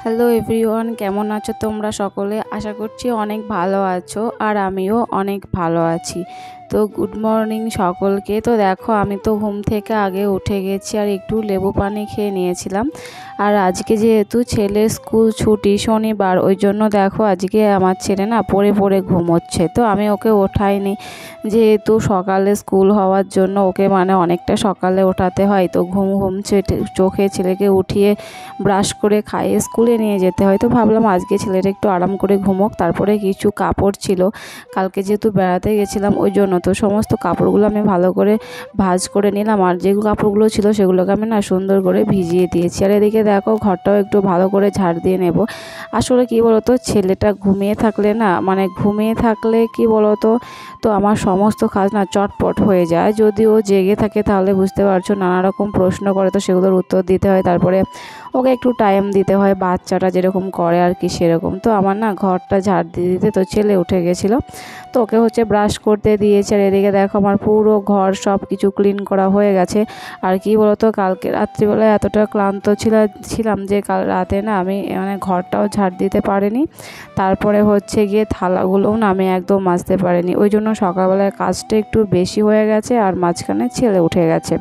Hello everyone, কেমন আছো তোমরা সকলে? আশা করছি অনেক ভালো আছো আর আমিও অনেক ভালো আছি। তো গুড মর্নিং সকলকে। তো দেখো, আমি তো ঘুম থেকে আগে উঠে গেছি আর একটু লেবু পানি খেয়ে নিয়েছিলাম। আর আজকে যেহেতু ছেলের স্কুল ছুটি শনিবার, ওই জন্য দেখো আজকে আমার ছেলে না পড়ে পড়ে ঘুমোচ্ছে। তো আমি ওকে ওঠাইনি, যেহেতু সকালে স্কুল হওয়ার জন্য ওকে অনেকটা সকালে ওঠাতে হয়। তো ঘুম ঘুম চোখে ছেলেকে উঠিয়ে ব্রাশ করে খাইয়ে স্কুলে নিয়ে যেতে হয়। তো ভাবলাম আজকে ছেলেটা একটু আরাম করে ঘুমোক। তারপরে কিছু কাপড় ছিল, কালকে যেহেতু বেড়াতে গেছিলাম ওই জন্য, তো সমস্ত কাপড়গুলো আমি ভালো করে ভাঁজ করে নিলাম। আর যে কাপড়গুলো ছিল সেগুলোকে আমি সুন্দর করে ভিজিয়ে দিয়েছি। আর এদিকে দেখো, ঘরটাও একটু ভালো করে ঝাড় দিয়ে নেব। আসলে কি বলতো, ছেলেটা ঘুমিয়ে থাকলে ঘুমিয়ে থাকলে কি বলতো, তো আমার সমস্ত কাজ চটপট হয়ে যায়। যদি ও জেগে থাকে তাহলে বুঝতে পারছো নানা রকম প্রশ্ন করে, তো সেগুলোর উত্তর দিতে হয়। তারপরে ওকে একটু টাইম দিতে হয়, বাচ্চাটা যেরকম করে আর কি সেরকম। তো আমার ঘরটা ঝাড় দিয়ে দিতে তো ছেলে উঠে গেছিলো, তো ওকে ব্রাশ করতে দিয়েছে। আর এদিকে দেখো আমার পুরো ঘর সব কিছু ক্লিন করা হয়ে গেছে। আর কি বলতো, কালকে রাত্রিবেলায় এতটা ক্লান্ত ছিলাম যে কাল রাতে আমি ঘরটাও ঝাড় দিতে পারিনি। তারপরে গিয়ে থালাগুলোও আমি একদম মাজতে পারিনি। ওই জন্য সকালবেলায় কাজটা একটু বেশি হয়ে গেছে আর মাঝখানে ছেলে উঠে গেছে।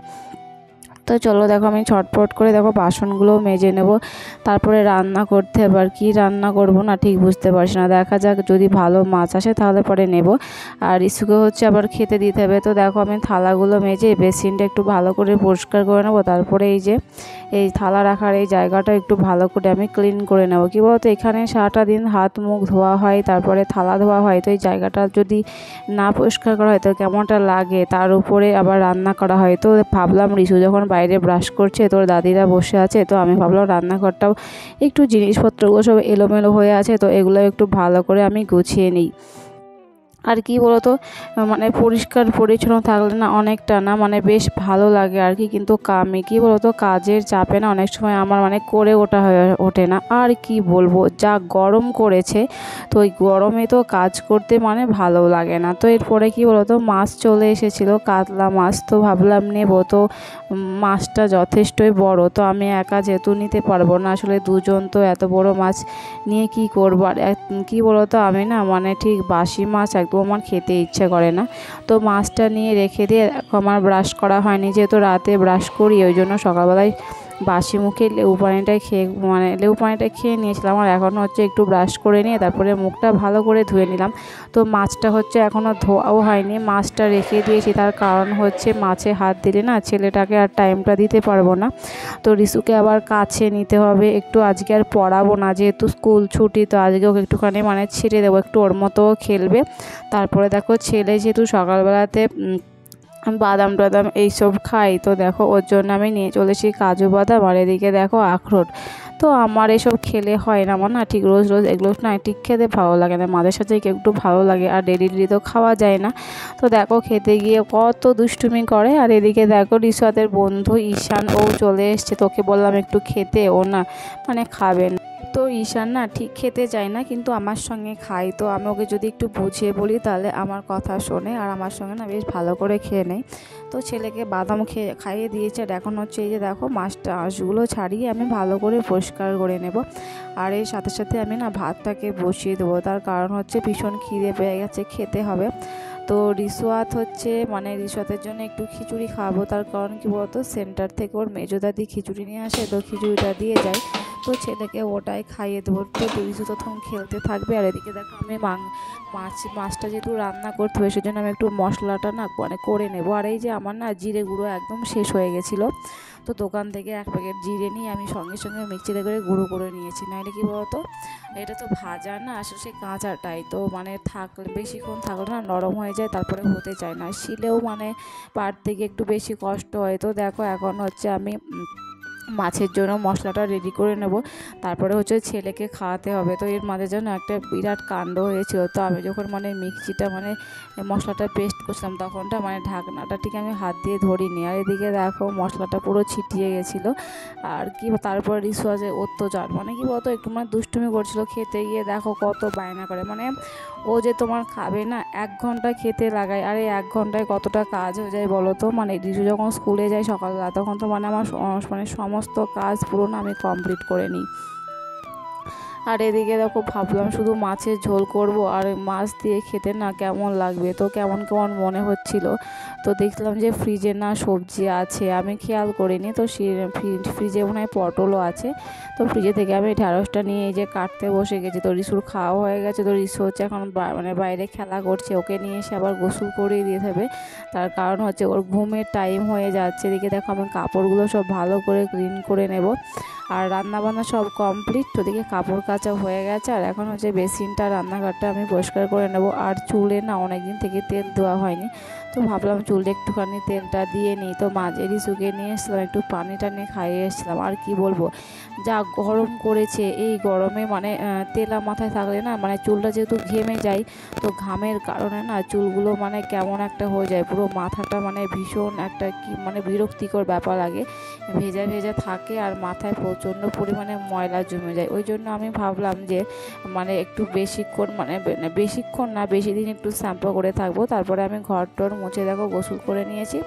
তো চলো দেখো, আমি ছটপট করে দেখো বাসনগুলোও মেজে নেব। তারপরে রান্না করতে, এবার কি রান্না করব ঠিক বুঝতে পারছি না। দেখা যাক, যদি ভালো মাছ আসে তাহলে পরে নেব। আর ইস্যুকে আবার খেতে দিতে হবে। তো দেখো, আমি থালাগুলো মেজে বেসিনটা একটু ভালো করে পরিষ্কার করে নেব। তারপরে এই থালা রাখার এই জায়গাটা একটু ভালো করে আমি ক্লিন করে নেব। কী বলতো, এখানে সারাটা দিন হাত মুখ ধোয়া হয়, তারপরে থালা ধোয়া হয়। তো এই জায়গাটা যদি না পরিষ্কার করা হয় তো কেমনটা লাগে। তার উপরে আবার রান্না করা হয়। তো ভাবলাম রিশু যখন বাইরে ব্রাশ করছে, তোর দাদিরা বসে আছে, তো আমি ভাবলাম রান্নাঘরটাও একটু জিনিসপত্রগুলো সব এলোমেলো হয়ে আছে, তো এগুলো একটু ভালো করে আমি গুছিয়ে নিই। আর কি বলতো, পরিষ্কার পরিচ্ছন্ন থাকলে অনেকটা বেশ ভালো লাগে আর কি। কিন্তু আমি কি বলতো, কাজের চাপে অনেক সময় আমার করে ওঠে না। আর কি বলবো, যা গরম করেছে, তো ওই গরমে তো কাজ করতে ভালো লাগে না। তো এরপরে কি বলতো, মাছ চলে এসেছিলো, কাতলা মাছ। তো ভাবলাম নেব। তো মাছটা যথেষ্টই বড়, তো আমি একা যেহেতু নিতে পারবো না। আসলে দুজন, তো এত বড় মাছ নিয়ে কি করবো। আর কি বলতো, আমি ঠিক বাসি মাছ একদম আমার খেতে ইচ্ছে করে না। তো মাছটা নিয়ে রেখে দিয়ে আমার ব্রাশ করা হয়নি, যেহেতু রাতে ব্রাশ করি, ওই জন্য সকালবেলায় বাসি মুখে লেবু পানিটা খেয়ে নিয়েছিলাম। আর এখন একটু ব্রাশ করে নিয়ে তারপরে মুখটা ভালো করে ধুয়ে নিলাম। তো মাছটা এখনও ধোয়াও হয়নি, মাছটা রেখে দিয়েছি। তার কারণ মাছে হাত দিলে ছেলেটাকে আর টাইমটা দিতে পারবো না। তো রিসুকে আবার কাছে নিতে হবে একটু। আজকে আর পড়াবো না, যেহেতু স্কুল ছুটি, তো আজকে ওকে একটুখানি ছেড়ে দেবো, একটু ওর মতো খেলবে। তারপরে দেখো, ছেলে যেহেতু সকালবেলাতে বাদাম টাদাম এইসব খাই, তো দেখো ওর জন্য আমি নিয়ে চলেছি কাজু বাদাম। আর এদিকে দেখো আখরোট। তো আমার এসব খেলে হয় না, আমার ঠিক রোজ রোজ এগুলো ঠিক খেতে ভালো লাগে না। মাঝে সাথে একটু ভালো লাগে, আর ডেলি ডেলি তো খাওয়া যায় না। তো দেখো, খেতে গিয়ে কত দুষ্টুমি করে। আর এদিকে দেখো, রিসোয়াতের বন্ধু ঈশান ও চলে এসছে। তোকে বললাম একটু খেতে, ও খাবে না। তো ঈশান ঠিক খেতে চায় না, কিন্তু আমার সঙ্গে খায়। তো আমি ওকে যদি একটু বুঝিয়ে বলি তাহলে আমার কথা শোনে, আর আমার সঙ্গে বেশ ভালো করে খেয়ে নেয়। তো ছেলেকে বাদাম খাইয়ে দিয়েছে। আর এখন এই যে দেখো, আঁশগুলো ছাড়িয়ে আমি ভালো করে পরিষ্কার করে নেব। আর এর সাথে সাথে আমি ভাতটাকে বসিয়ে দেবো। তার কারণ ভীষণ খিদে পেয়ে গেছে, খেতে হবে। তো রিসোয়াত রিসোয়াতের জন্য একটু খিচুড়ি খাওয়াবো। তার কারণ কি বলতো, সেন্টার থেকে ওর মেজো দাদি খিচুড়ি নিয়ে আসে, তো খিচুড়িটা দিয়ে যায়। তো ছেলেকে ওটাই খাইয়ে দেবো। তো রিসু তখন খেলতে থাকবে। আর এদিকে দেখো, আমি মাছটা যেহেতু রান্না করতে হবে, সেজন্য আমি একটু মশলাটা করে নেবো। আর এই যে আমার জিরে গুঁড়ো একদম শেষ হয়ে গেছিলো, তো দোকান থেকে এক প্যাকেট জিরে নিয়ে আমি সঙ্গে সঙ্গে মিক্সিতে করে গুঁড়ো করে নিয়েছি। নাহলে কি বলতো, এটা তো ভাজা না, আসলে সে কাঁচাটাই তো থাকলে বেশিক্ষণ থাকলে নরম হয়ে যায়, তারপরে হতে চায় না। শিলেও পাড়তে গিয়ে একটু বেশি কষ্ট হয়। তো দেখো, এখন আমি মাছের জন্য মশলাটা রেডি করে নেব। তারপরে ছেলেকে খাওয়াতে হবে। তো এর মাঝে যেন একটা বিরাট কাণ্ড হয়েছিল। তো আমি যখন মিক্সিটা মশলাটা পেস্ট করছিলাম, তখনটা ঢাকনাটা ঠিক আমি হাত দিয়ে ধরিনি। আর এদিকে দেখো, মশলাটা পুরো ছিটিয়ে গেছিলো। আর কি তারপর রিসু আছে অত্যাচার, কি বলতো, একটু দুষ্টুমি করছিল। খেতে গিয়ে দেখো কত বায়না করে, ও যে তোমার খাবে না, 1 ঘন্টা খেতে লাগায়। আর এই 1 ঘন্টায় কতটা কাজ হয়ে যায় বলো তো। রিসু যখন স্কুলে যায় সকালবেলা, তখন তো আমার সমস্ত কাজ পুরো আমি কমপ্লিট করে নিই। আর এদিকে দেখো ভাবলাম শুধু মাছের ঝোল করব, আর মাছ দিয়ে খেতে না কেমন লাগবে, তো কেমন কেমন মনে হচ্ছিল। তো দেখলাম যে ফ্রিজে না সবজি আছে, আমি খেয়াল করিনি। তো ফ্রিজে মনে হয় পটলও আছে। তো ফ্রিজে থেকে আমি ঢ্যাঁড়সটা নিয়ে এই যে কাটতে বসে গেছি। তো রিসুর খাওয়া হয়ে গেছে, তো রিসু হচ্ছে এখন মানে বাইরে খেলা করছে, ওকে নিয়ে এসে আবার গোসল করিয়ে দিয়ে হবে। তার কারণ হচ্ছে ওর ঘুমের টাইম হয়ে যাচ্ছে। এদিকে দেখো আমি কাপড়গুলো সব ভালো করে ক্লিন করে নেব। আর রান্নাবান্না সব কমপ্লিট, ওদিকে কাপড় কাচা হয়ে গেছে। আর এখন হচ্ছে বেসিনটা, রান্নাঘরটা আমি পরিষ্কার করে নেব। আর চুলে না অনেকদিন থেকে তেল দেওয়া হয়নি, তো ভাবলাম চুলে একটুখানি তেলটা দিয়ে নিই। তো মাঝে রিসুকে নিয়ে এসেছিলাম, একটু পানি টানি খাইয়ে এসেছিলাম। আর কি বলবো, যা গরম করেছে এই গরমে, মানে তেলা মাথায় থাকলে না, মানে চুলটা যেহেতু ঘেমে যায়, তো ঘামের কারণে না চুলগুলো মানে কেমন একটা হয়ে যায়, পুরো মাথাটা মানে ভীষণ একটা কি মানে বিরক্তিকর ব্যাপার লাগে, ভেজা ভেজা থাকে আর মাথায় প্রচণ্ড পরিমাণে ময়লা জমে যায়। ওই জন্য আমি ভাবলাম যে মানে একটু বেশিক্ষণ, মানে বেশিক্ষণ না, বেশি দিন একটু শ্যাম্পু করে থাকবো। তারপরে আমি ঘর টর মুছে দেখো গোসল করে নিয়েছি।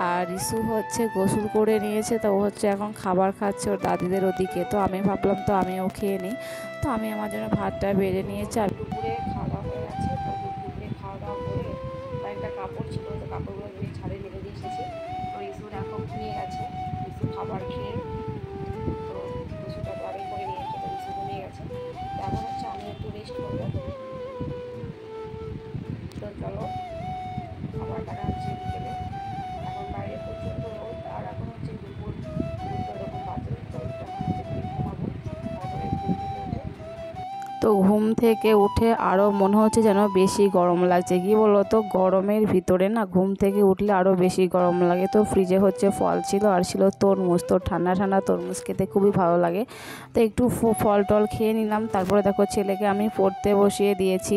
আর রিসু হচ্ছে গোসল করে নিয়েছে, তো ও হচ্ছে এখন খাবার খাচ্ছে ওর দাদিদের ওদিকে। তো আমি ভাবলাম তো আমিও খেয়ে নিই। তো আমি আমার জন্য ভাতটা বেড়ে নিয়েছি। আর দুপুরে খাওয়া হয়ে গেছে। তো দুপুরে খাওয়া দাওয়া করে একটা কাপড় ছিল, তো কাপড়গুলো আমি ছাদে মেলে দিয়ে এসেছি। তো রিসুর এখন ঘুমিয়ে গেছে। রিসু খাবার খেয়ে তো রিসুটা বাড়ি করে নিয়ে এসে, তো রিসু ঘুমিয়ে গেছে। তো এখন হচ্ছে আমি একটু রেস্ট করবো। তো চলো, খাবার কাটা হচ্ছে বিকেলে। এখন বাইরে প্রচণ্ড রোদ, আর এখন হচ্ছে দুপুর দুটো এরকম বাজে। তো এখন হচ্ছে একটু ঘুমাবো। তারপরে ঘুম থেকে উঠে আরও মনে হচ্ছে যেন বেশি গরম লাগছে। কি বলো তো, গরমের ভিতরে না ঘুম থেকে উঠলে আরও বেশি গরম লাগে। তো ফ্রিজে হচ্ছে ফল ছিল, আর ছিল তরমুজ। তো ঠান্ডা ঠান্ডা তরমুজ খেতে খুবই ভালো লাগে। তো একটু ফল টল খেয়ে নিলাম। তারপরে দেখো ছেলেকে আমি পড়তে বসিয়ে দিয়েছি।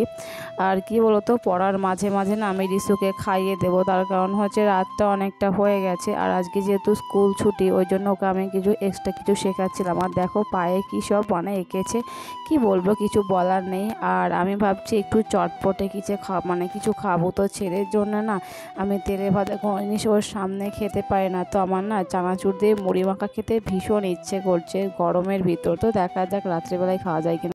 আর কি বলো তো, পড়ার মাঝে মাঝে না আমি রিসুকে খাইয়ে দেবো, তার কারণ হচ্ছে রাতটা অনেকটা হয়ে গেছে। আর আজকে যেহেতু স্কুল ছুটি, ওই জন্য ওকে আমি কিছু এক্সট্রা কিছু শেখাচ্ছিলাম। আর দেখো পায়ে কী সব মানে এঁকেছে, কি বলবো, কিছু বলার নেই। আর আমি ভাবছি একটু চটপটে কিছু খাবো। তো ছেলের জন্য না আমি তেলে ভাজা কোনো জিনিস ওর সামনে খেতে পারি না। তো আমার না চানাচুর দিয়ে মুড়ি মাখা খেতে ভীষণ ইচ্ছে করছে গরমের ভিতর। তো দেখা যাক রাত্রেবেলায় খাওয়া যায় কিনা।